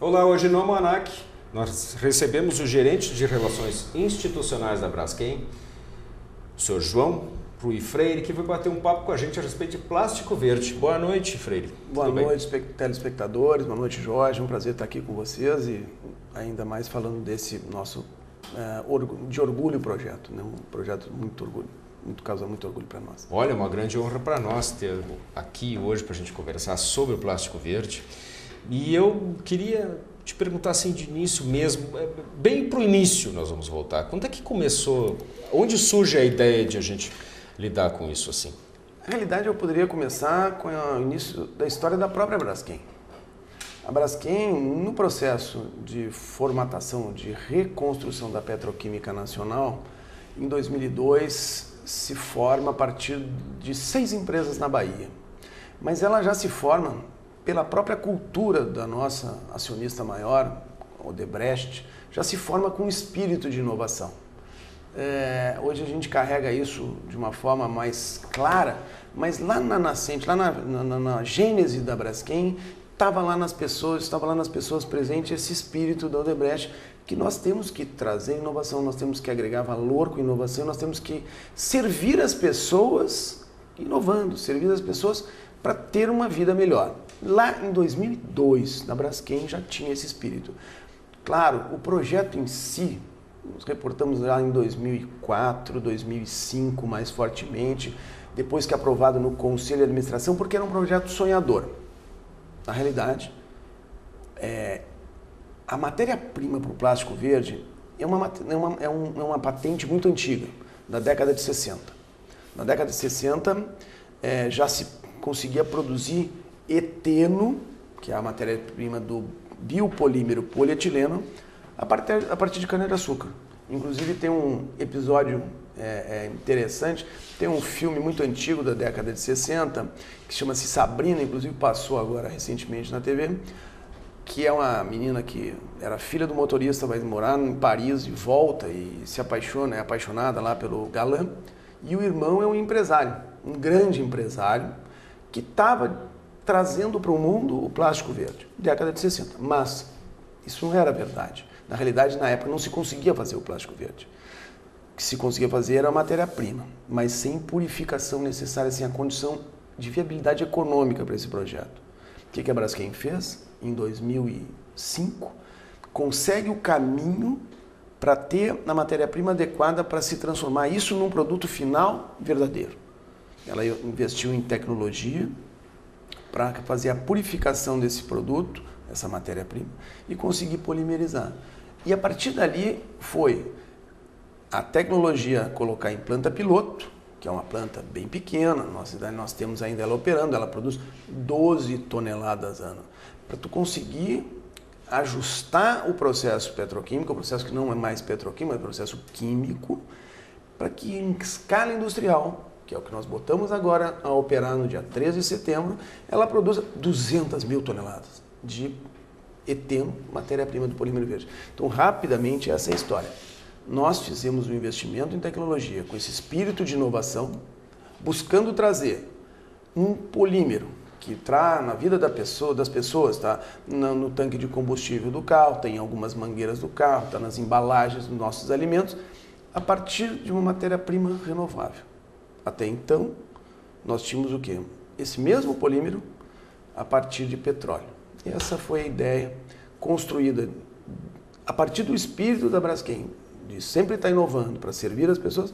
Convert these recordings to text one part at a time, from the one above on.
Olá, hoje no Almanac nós recebemos o gerente de Relações Institucionais da Braskem, o senhor João Rui Freire, que vai bater um papo com a gente a respeito de plástico verde. Boa noite, Freire. Boa noite, telespectadores. Boa noite, Jorge. É um prazer estar aqui com vocês e ainda mais falando desse nosso de orgulho projeto, né? Um projeto causa muito orgulho para nós. Olha, uma grande honra para nós ter aqui hoje para a gente conversar sobre o plástico verde. E eu queria te perguntar assim de início mesmo, bem para o início nós vamos voltar. Quando é que começou, onde surge a ideia de a gente lidar com isso assim? Na realidade, eu poderia começar com o início da história da própria Braskem. A Braskem, no processo de formatação, de reconstrução da petroquímica nacional, em 2002 se forma a partir de 6 empresas na Bahia. Mas ela já se forma pela própria cultura da nossa acionista maior, Odebrecht, já se forma com um espírito de inovação. Hoje a gente carrega isso de uma forma mais clara, mas lá na nascente, lá na gênese da Braskem, estava lá nas pessoas presentes esse espírito da Odebrecht, que nós temos que trazer inovação, nós temos que agregar valor com inovação, nós temos que servir as pessoas inovando, servir as pessoas para ter uma vida melhor. Lá em 2002, na Braskem já tinha esse espírito. Claro, o projeto em si, nos reportamos lá em 2004, 2005 mais fortemente, depois que aprovado no Conselho de Administração, porque era um projeto sonhador. Na realidade, a matéria-prima para o plástico verde é uma patente muito antiga, da década de 60. Na década de 60 já se conseguia produzir eteno, que é a matéria-prima do biopolímero polietileno, a partir de cana-de-açúcar. Inclusive tem um episódio interessante, tem um filme muito antigo da década de 60, que chama-se Sabrina, inclusive passou agora recentemente na TV, que é uma menina que era filha do motorista, vai morar em Paris e volta e se apaixona, é apaixonada lá pelo galã, e o irmão é um empresário, um grande empresário, que estava trazendo para o mundo o plástico verde, década de 60. Mas isso não era verdade. Na realidade, na época, não se conseguia fazer o plástico verde. O que se conseguia fazer era a matéria-prima, mas sem purificação necessária, sem a condição de viabilidade econômica para esse projeto. O que a Braskem fez? Em 2005, consegue o caminho para ter a matéria-prima adequada para se transformar isso num produto final verdadeiro. Ela investiu em tecnologia para fazer a purificação desse produto, essa matéria-prima, e conseguir polimerizar. E a partir dali foi a tecnologia colocar em planta piloto, que é uma planta bem pequena, na nossa cidade nós temos ainda ela operando, ela produz 12 toneladas ano. Para tu conseguir ajustar o processo petroquímico, o processo que não é mais petroquímico, é um processo químico, para que em escala industrial, que é o que nós botamos agora a operar no dia 13 de setembro, ela produza 200 mil toneladas de eteno, matéria-prima do polímero verde. Então, rapidamente, essa é a história. Nós fizemos um investimento em tecnologia com esse espírito de inovação, buscando trazer um polímero que está na vida das pessoas, tá no tanque de combustível do carro, tem algumas mangueiras do carro, está nas embalagens dos nossos alimentos, a partir de uma matéria-prima renovável. Até então, nós tínhamos o quê? Esse mesmo polímero a partir de petróleo. E essa foi a ideia construída a partir do espírito da Braskem, de sempre estar inovando para servir as pessoas,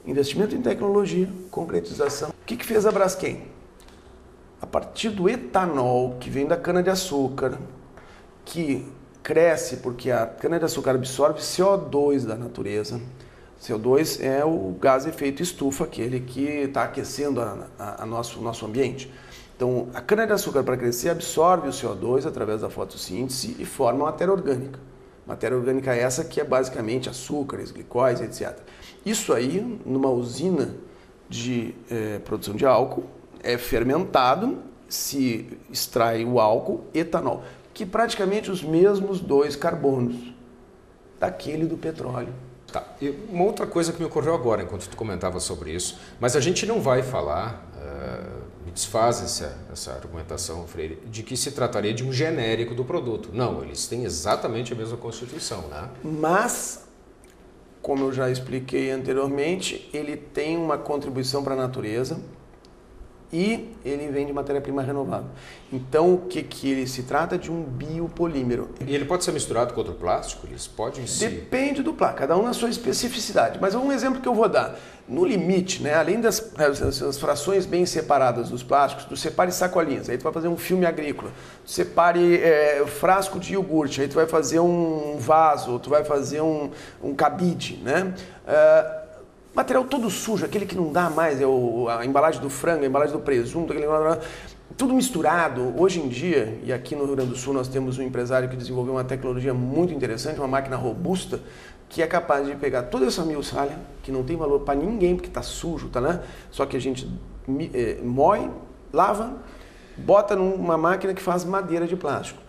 investimento em tecnologia, concretização. O que fez a Braskem? A partir do etanol, que vem da cana-de-açúcar, que cresce porque a cana-de-açúcar absorve CO2 da natureza. CO2 é o gás efeito estufa, aquele que está aquecendo nosso ambiente. Então, a cana-de-açúcar, para crescer, absorve o CO2 através da fotossíntese e forma matéria orgânica. Matéria orgânica essa que é basicamente açúcares, glicóis, etc. Isso aí, numa usina de produção de álcool, é fermentado, se extrai o álcool, etanol, que praticamente os mesmos 2 carbonos daquele do petróleo. Tá. E uma outra coisa que me ocorreu agora, enquanto tu comentava sobre isso, mas a gente não vai falar me desfaz essa argumentação, Freire, de que se trataria de um genérico do produto. Não, eles têm exatamente a mesma constituição, né? Mas, como eu já expliquei anteriormente, ele tem uma contribuição para a natureza e ele vem de matéria-prima renovável. Então, o que ele se trata? De um biopolímero. E ele pode ser misturado com outro plástico? Eles podem ser? Depende do plástico, cada um na sua especificidade. Mas um exemplo que eu vou dar. No limite, né, além das frações bem separadas dos plásticos, tu separe sacolinhas, aí tu vai fazer um filme agrícola. Tu separe frasco de iogurte, aí tu vai fazer um vaso, tu vai fazer um cabide, né? Material todo sujo, aquele que não dá mais, a embalagem do frango, a embalagem do presunto, tudo misturado. Hoje em dia, e aqui no Rio Grande do Sul nós temos um empresário que desenvolveu uma tecnologia muito interessante, uma máquina robusta, que é capaz de pegar toda essa miuçalha, que não tem valor para ninguém, porque está sujo, tá, né? Só que a gente moe, lava, bota numa máquina que faz madeira de plástico.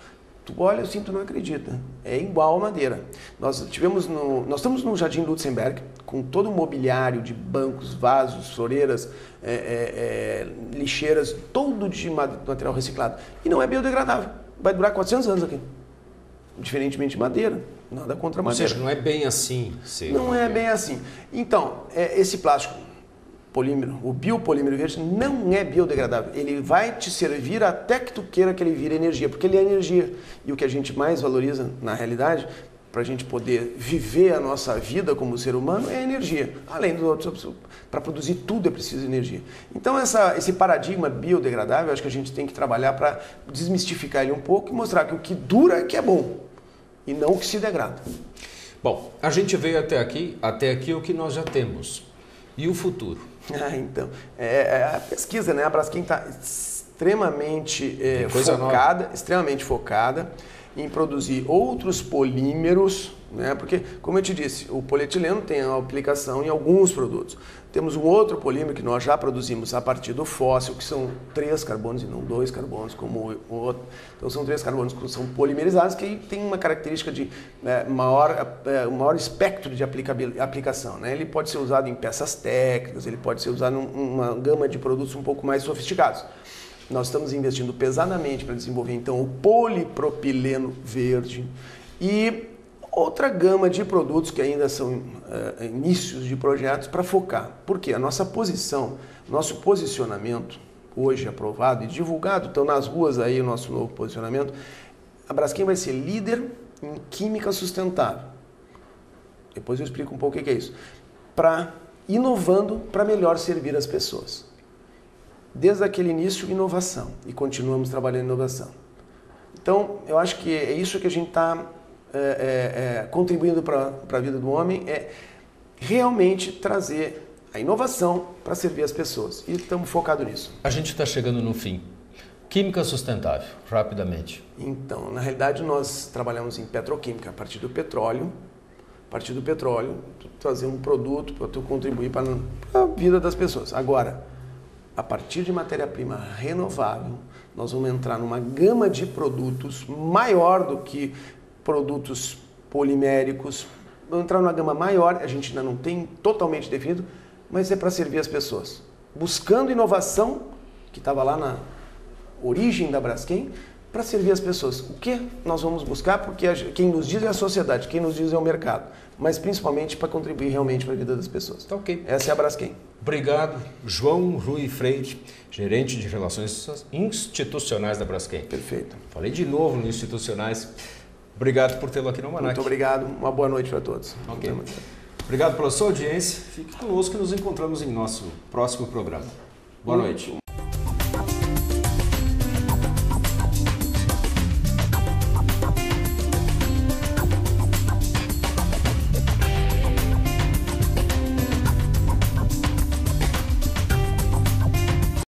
Tu olha assim, tu não acredita. É igual a madeira. Nós estamos no Jardim Lutzenberg, com todo o mobiliário de bancos, vasos, floreiras, lixeiras, todo de material reciclado. E não é biodegradável. Vai durar 400 anos aqui. Diferentemente de madeira. Nada contra a madeira. Ou seja, não é bem assim. Não é bem assim. Então, esse plástico polímero, o biopolímero verde, não é biodegradável. Ele vai te servir até que tu queira que ele vire energia, porque ele é energia. E o que a gente mais valoriza, na realidade, para a gente poder viver a nossa vida como ser humano, é a energia. Além dos outros, para produzir tudo é preciso energia. Então, esse paradigma biodegradável, acho que a gente tem que trabalhar para desmistificar ele um pouco e mostrar que o que dura é que é bom, e não o que se degrada. Bom, a gente veio até aqui o que nós já temos. E o futuro? Então, a pesquisa, né? A Braskem está extremamente focada em produzir outros polímeros, né? Porque, como eu te disse, o polietileno tem a aplicação em alguns produtos. Temos um outro polímero que nós já produzimos a partir do fóssil, que são 3 carbonos e não 2 carbonos, como o outro. Então, são 3 carbonos que são polimerizados, que tem uma característica de maior espectro de aplicação, né? Ele pode ser usado em peças técnicas, ele pode ser usado em uma gama de produtos um pouco mais sofisticados. Nós estamos investindo pesadamente para desenvolver, então, o polipropileno verde e outra gama de produtos que ainda são inícios de projetos para focar. Porque a nossa posição, nosso posicionamento, hoje aprovado e divulgado, estão nas ruas aí o nosso novo posicionamento, a Braskem vai ser líder em química sustentável. Depois eu explico um pouco o que é isso. Inovando para melhor servir as pessoas. Desde aquele início, inovação. E continuamos trabalhando em inovação. Então, eu acho que é isso que a gente está contribuindo para a vida do homem, é realmente trazer a inovação para servir as pessoas. E estamos focados nisso. A gente está chegando no fim. Química sustentável, rapidamente. Então, na realidade, nós trabalhamos em petroquímica, a partir do petróleo, trazer um produto para tu contribuir para a vida das pessoas. Agora, a partir de matéria-prima renovável, nós vamos entrar numa gama de produtos maior do que produtos poliméricos. Vamos entrar numa gama maior, a gente ainda não tem totalmente definido, mas é para servir as pessoas. Buscando inovação, que estava lá na origem da Braskem, para servir as pessoas. O que nós vamos buscar? Porque quem nos diz é a sociedade, quem nos diz é o mercado. Mas principalmente para contribuir realmente para a vida das pessoas. Tá ok. Essa é a Braskem. Obrigado, João Rui Freire, gerente de relações institucionais da Braskem. Perfeito. Falei de novo no institucionais. Obrigado por tê-lo aqui no Almanac. Muito obrigado. Uma boa noite para todos. Ok. Obrigado pela sua audiência. Fique conosco e nos encontramos em nosso próximo programa. Boa noite.